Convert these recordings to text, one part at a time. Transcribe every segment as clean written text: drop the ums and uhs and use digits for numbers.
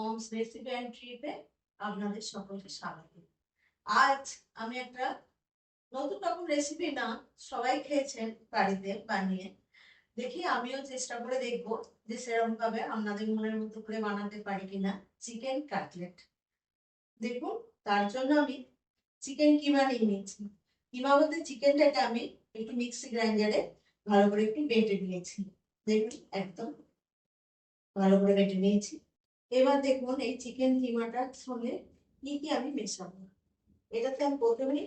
Moms recipe and ট্রিপে আপনাদের সকলকে স্বাগত। আজ আমি একটা নতুন রকম রেসিপি না সবাই খেয়েছেন বাড়িতে বানিয়ে, দেখি আমিও চেষ্টা করে দেখব যে সেরকম ভাবে আপনাদের মনের মতো করে বানাতে পারি কিনা। Chicken cutlet. দেখুন, তার জন্য আমি চিকেন কিমা নিয়ে নিয়েছি। কিমা বলতে চিকেনটাকে আমি একটু মিক্সি গ্রাইন্ডারে ভালো করে একটু বেটে নিয়েছি। দেখুন, একদম ভালো করে বেটে নিয়েছি। এবার দেখুন এই চিকেন কিমাটার সঙ্গে কি কি আমি মেশাবো। এটাতে আমি প্রথমেই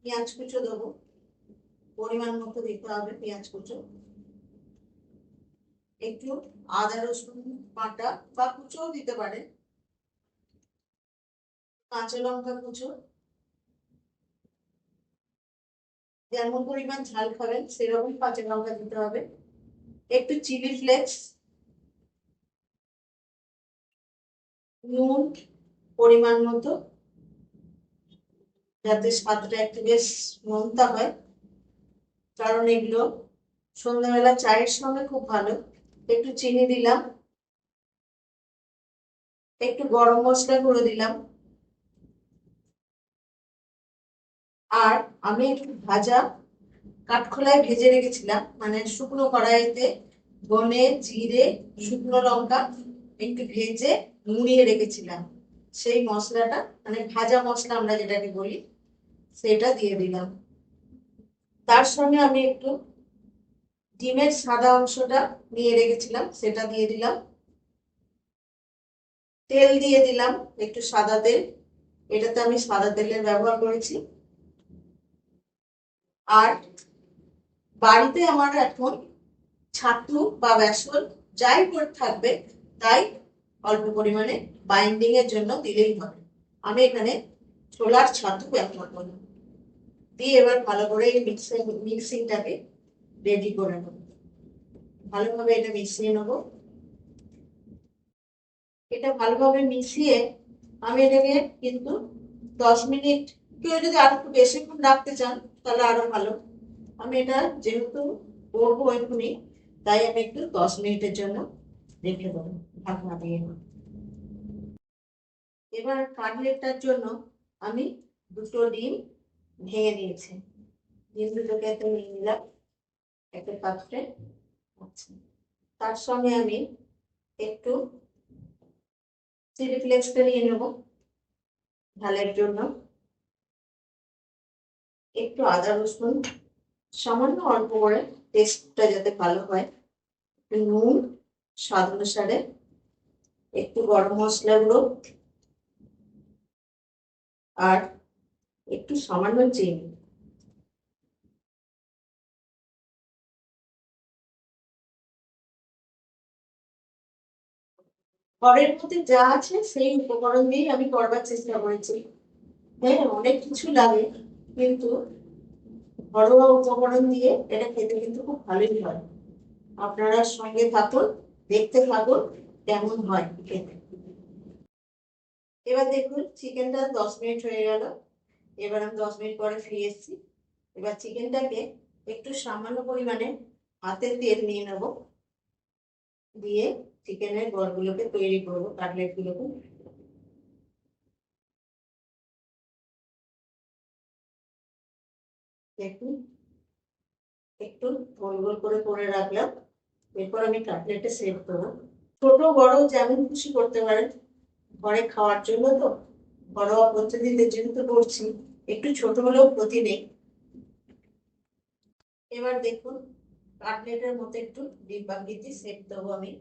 পেঁয়াজ কুচো দেবো, পরিমাণ মতো দিতে হবে পেঁয়াজ কুচো, একটু আদা রসুন বাটা বা কুচোও দিতে পারে, কাঁচা লঙ্কা কুচো, যেমন পরিমাণ ঝাল খাবেন সেরকম কাঁচা লঙ্কা দিতে হবে, একটু চিলি ফ্লেক্স, নুন পরিমাণ মতো, যাতে স্বাদটা একটু বেশ নোনতা হয়, কারণ এগুলো সন্ধ্যাবেলা চায়ের সঙ্গে খুব ভালো। একটু চিনি দিলাম, একটু গরম মশলা করে দিলাম, আর আমি একটু ভাজা কাঠখোলায় ভেজে রেখেছিলাম, মানে শুকনো কড়াইতে ধনে জিরে শুকনো লঙ্কা একটু ভেজে মুড়িয়ে রেখেছিলাম, সেই মশলাটা মানে ভাজা মশলা আমরা যেটাকে বলি সেটা দিয়ে দিলাম। তার সঙ্গে আমি একটু ডিমের সাদা অংশটা নিয়ে রেখেছিলাম সেটা দিয়ে দিলাম, তেল দিয়ে দিলাম, একটু সাদা তেল, এটাতে আমি সাদা তেলের ব্যবহার করেছি। আর বাড়িতে আমার এখন ছাতু বা বেসন যাই করে থাকবে তাই অল্প পরিমাণে বাইন্ডিং এর জন্য দিলেই হবে। আমি এখানে ছোলার ছাতু ব্যবহার করব। দিয়ে এবার ভালো করে এই মিক্সিংটাকে রেডি করে নেব। ভালোভাবে এটা মিশিয়ে নেব। এটা ভালোভাবে মিশিয়ে আমি এটাকে কিন্তু 10 মিনিট, কেউ যদি আরো একটু বেশিক্ষণ রাখতে চান তাহলে আরো ভালো। আমি এটা যেহেতু করবো এখনই, তাই আমি একটু 10 মিনিটের জন্য রেখে দেবো ঢাকনা দিয়ে। এবার কাটলেটটার জন্য আমি দুটো ডিম ভেঙে নিয়েছি, ডিম দুটোকে এতে নিয়ে নিলাম একটা পাত্রে। আচ্ছা, তার সঙ্গে আমি একটু চিলি ফ্লেক্সটা নিয়ে নেব ঝালের জন্য, একটু আদা রসুন সামান্য অল্প করে টেস্টটা যাতে ভালো হয়, একটু নুন স্বাদ অনুসারে, একটু গরম মশলা গুঁড়ো, আর একটু সামান্য চিনি। ঘরের মধ্যে যা আছে সেই উপকরণ দিয়েই আমি করবার চেষ্টা করেছি। হ্যাঁ, অনেক কিছু লাগে, কিন্তু ঘরোয়া উপকরণ দিয়ে এটা খেতে কিন্তু খুব ভালোই হয়। আপনারা সঙ্গে থাকুন, দেখতে থাকুন কেমন হয় খেতে। এবার দেখুন চিকেনটা 10 মিনিট হয়ে গেল। এবার আমি 10 মিনিট পরে ফিরে এসেছি। এবার চিকেনটাকে একটু সামান্য পরিমাণে হাতে তেল নিয়ে নেব, দিয়ে চিকেনের বলগুলোকে তৈরি করবো, কাটলেট গুলোকে। দেখুন, একটু গোল গোল করে করে রাখলাম। এরপর আমি কাটলেটে সেভ করবো। ছোট বড় যেমন খুশি করতে পারেন, ঘরে খাওয়ার জন্য তো ঘরোয়া পদ্ধতিতে যেহেতু করছি, একটু ছোট হলেও ক্ষতি নেই। এবার দেখুন কাটলেটের মতো একটু ডিম্বাকৃতি শেপ দেবো আমি।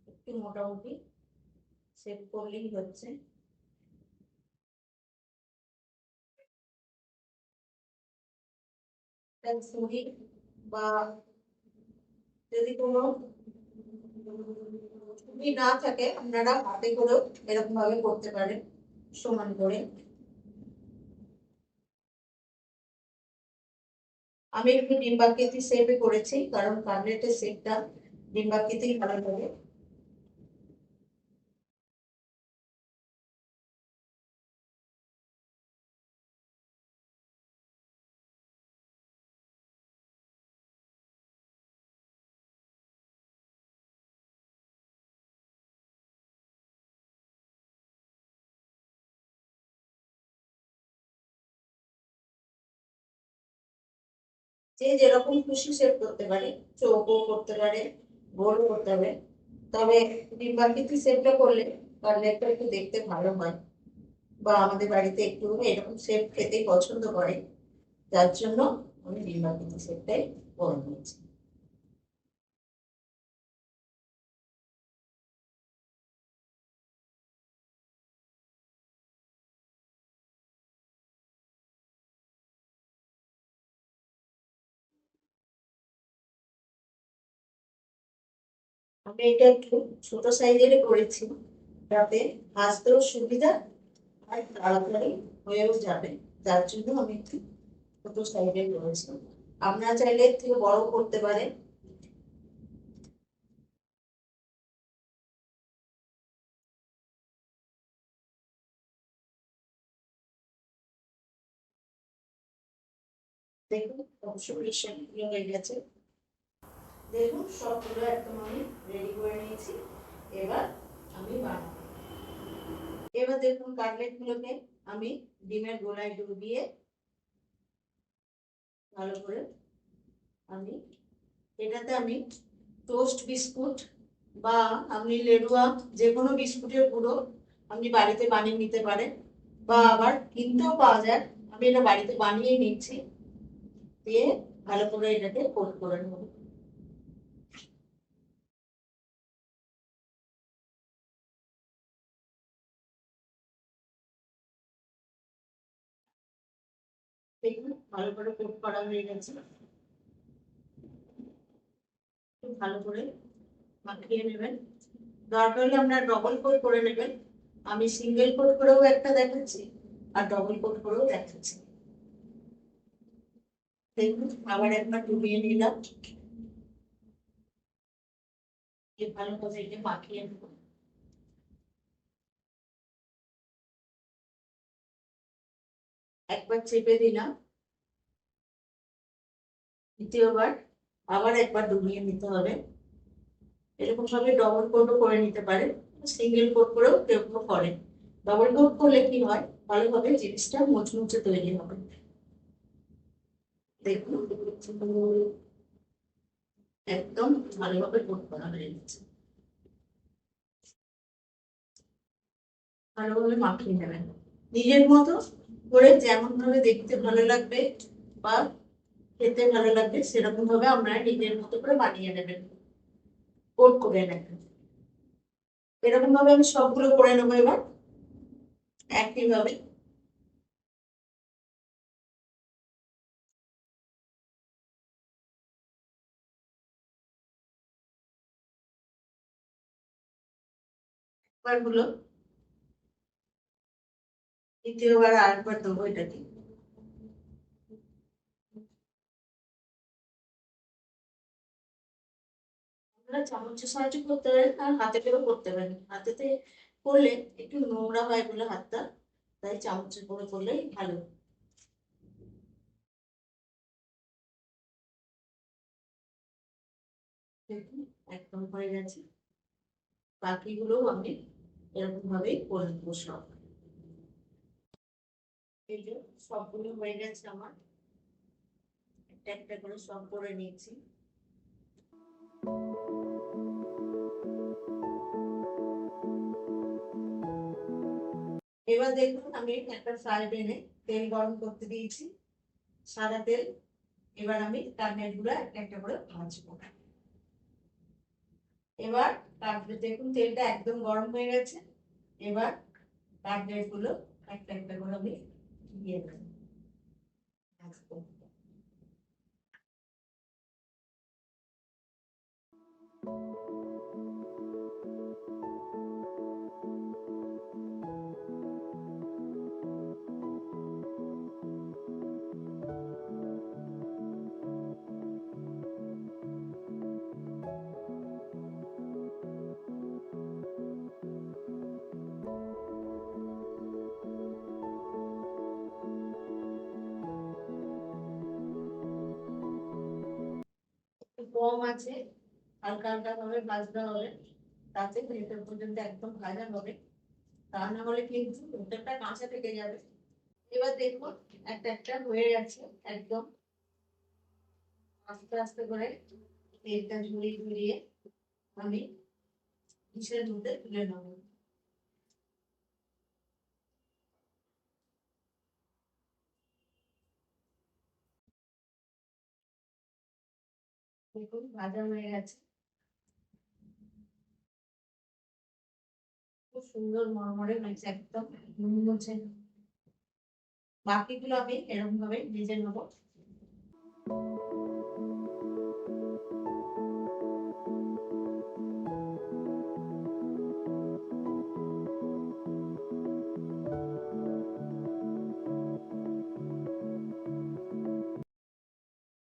একটু মোটামুটি শেপ করলেই হচ্ছে। ছুরি বা যদি কোনো ছুরি না থাকে আপনারা হাতে করেও এরকম ভাবে করতে পারেন সমান করে। আমি একটু ডিম্বাকৃতি শেপে করেছি কারণ কাটলেটের শেপটা ডিম্বাকৃতি ভালো লাগে। যে যেরকম খুশি শেপ করতে পারে, চৌকো করতে পারে, গোল করতে পারে। তবে ডিম্বাকৃতি শেপটা করলে কাটলেটটা একটু দেখতে ভালো হয়, বা আমাদের বাড়িতে একটু এরকম শেপ খেতেই পছন্দ করে, যার জন্য আমি ডিম্বাকৃতি শেপটাই করে নিয়েছি। আমি এটা একটু ছোট সাইজের করেছি, যাতে ভাজতেও সুবিধা আর তাড়াতাড়ি হয়েও যাবে, যার জন্য আমি একটু ছোট সাইজের করেছি। আপনারা চাইলে এর থেকে বড় করতে পারেন। দেখুন অবশ্যই মিশ্রণ হয়ে গেছে। দেখুন সবগুলো একদম আমি রেডি করে নিয়েছি। এবার আমি বানাবো। এবার দেখুন কাটলেট গুলোকে আমি ডিমের গোলায় ডুবিয়ে ভালো করে আমি এটাতে আমি টোস্ট বিস্কুট বা আপনি লেডুয়া যে কোনো বিস্কুটের গুঁড়ো আপনি বাড়িতে বানিয়ে নিতে পারেন, বা আবার কিনতেও পাওয়া যায়। আমি এটা বাড়িতে বানিয়ে নিচ্ছি, দিয়ে ভালো করে এটাকে কোট করে নেব। দেখুন ভালো করে কোট করা হয়ে গেছে। খুব ভালো করে মাখিয়ে নেবেন। দরকার হলে আপনার ডবল কোট করে নেবেন। আমি সিঙ্গেল কোট করেও একটা দেখাচ্ছি, আর ডবল কোট করেও দেখাচ্ছি। দেখুন আবার একবার ডুবিয়ে নিলাম, ভালো করে এটা মাখিয়ে নেব। একবার চেপে দিলাম, দ্বিতীয়বার আবার একবার ডুবিয়ে নিতে হবে। এরকম ভাবে ডবল কোটও করে নিতে পারে, সিঙ্গেল কোট করেও কেউ কেউ করে। ডবল কোট করলে কি হয়, ভালোভাবে জিনিসটা মুচমুচে তৈরি হবে। দেখুন একদম ভালোভাবে কোট করা হয়ে গেছে। ভালোভাবে মাখিয়ে নেবেন নিজের মতো করে, যেমন ভাবে দেখতে ভালো লাগবে বা খেতে ভালো লাগবে সেরকম ভাবে আপনারা নিজের মতো করে বানিয়ে নেবেন, কোট করে নেবেন। এরকম ভাবে আমি সবগুলো করে নেবো এবার একই ভাবে। একবার হলো, দ্বিতীয়বার আর একবার দেবো এটাকে। আপনারা চামচের সাহায্যে করতে পারেন, আর হাতে করেও করতে পারেন। হাতেতে করলে একটু নোংরা হয় বলে হাতটা, তাই চামচে করে করলেই ভালো। দেখুন একদম হয়ে গেছে। বাকিগুলো আমি এরকম ভাবেই করে নেবো সব। এই যে সবগুলো হয়ে গেছে আমার, একটা একটা করে সব করে নিয়েছি। এবার দেখুন আমি একটা ফ্রাই প্যানে তেল গরম করতে দিয়েছি, সাদা তেল। এবার আমি কাটলেট গুলো একটা একটা করে ভাজবো। এবার কাটলেট দেখুন তেলটা একদম গরম হয়ে গেছে। এবার কাটলেট গুলো একটা একটা করে আমি দিয়ে দেবো, ভাজবো। একটু কম আছে, হালকা হালকা ভাবে ভাজতে হবে, তাতে ভেতর পর্যন্ত একদম ভাজা হবে। তা না হলে কিন্তু ভেতরটা কাঁচা থেকে যাবে। এবার দেখুন একটা একটা হয়ে গেছে একদম। আস্তে আস্তে করে তেলটা ঝরিয়ে ঝরিয়ে আমি ডিশের মধ্যে তুলে নেব। দেখুন ভাজা হয়ে গেছে, খুব সুন্দর মরমরে হয়েছে, একদম মুচমুচে। বাকিগুলো আমি এরকম ভাবে ভেজে নেবো।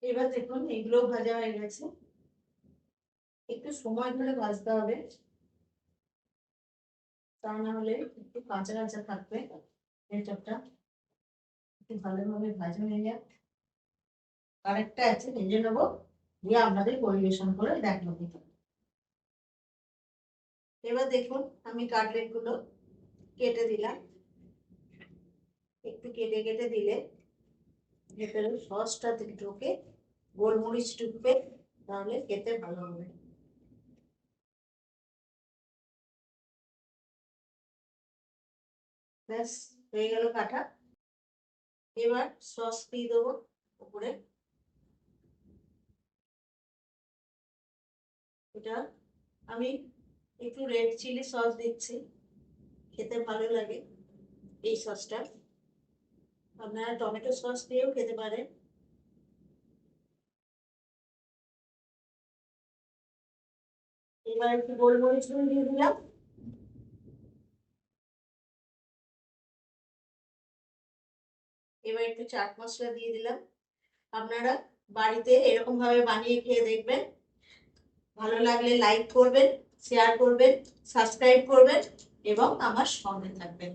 এবার দেখুন এগুলো ভাজা হয়ে গেছে, একটু সময় ধরে ভাজতে হবে, তা না হলে একটু কাঁচা কাঁচা থাকবে। এঁচড়টা একটু ভালোভাবে ভাজা হয়ে যাক, আরেকটা আছে ভেজে নেবো, দিয়ে আপনাদের পরিবেশন করে দেখাবো। এবার দেখুন আমি কাটলেট গুলো কেটে দিলাম, একটু কেটে কেটে দিলে ভেতরে সসটা ঢুকে, গোলমরিচ ঢুকবে, তাহলে খেতে ভালো হবে। ব্যাস হয়ে গেল কাটা। এবার সস দিয়ে দেবো উপরে। এটা আমি একটু রেড চিলি সস দিচ্ছি, খেতে ভালো লাগে এই সসটা। আপনারা টমেটো সস দিয়েও খেতে পারেন। এবার একটু গোলমরিচ গুঁড়ো দিয়ে দিলাম। এবার একটু চাট মশলা দিয়ে দিলাম। আপনারা বাড়িতে এরকম ভাবে বানিয়ে খেয়ে দেখবেন, ভালো লাগলে লাইক করবেন, শেয়ার করবেন, সাবস্ক্রাইব করবেন এবং আমার সঙ্গে থাকবেন।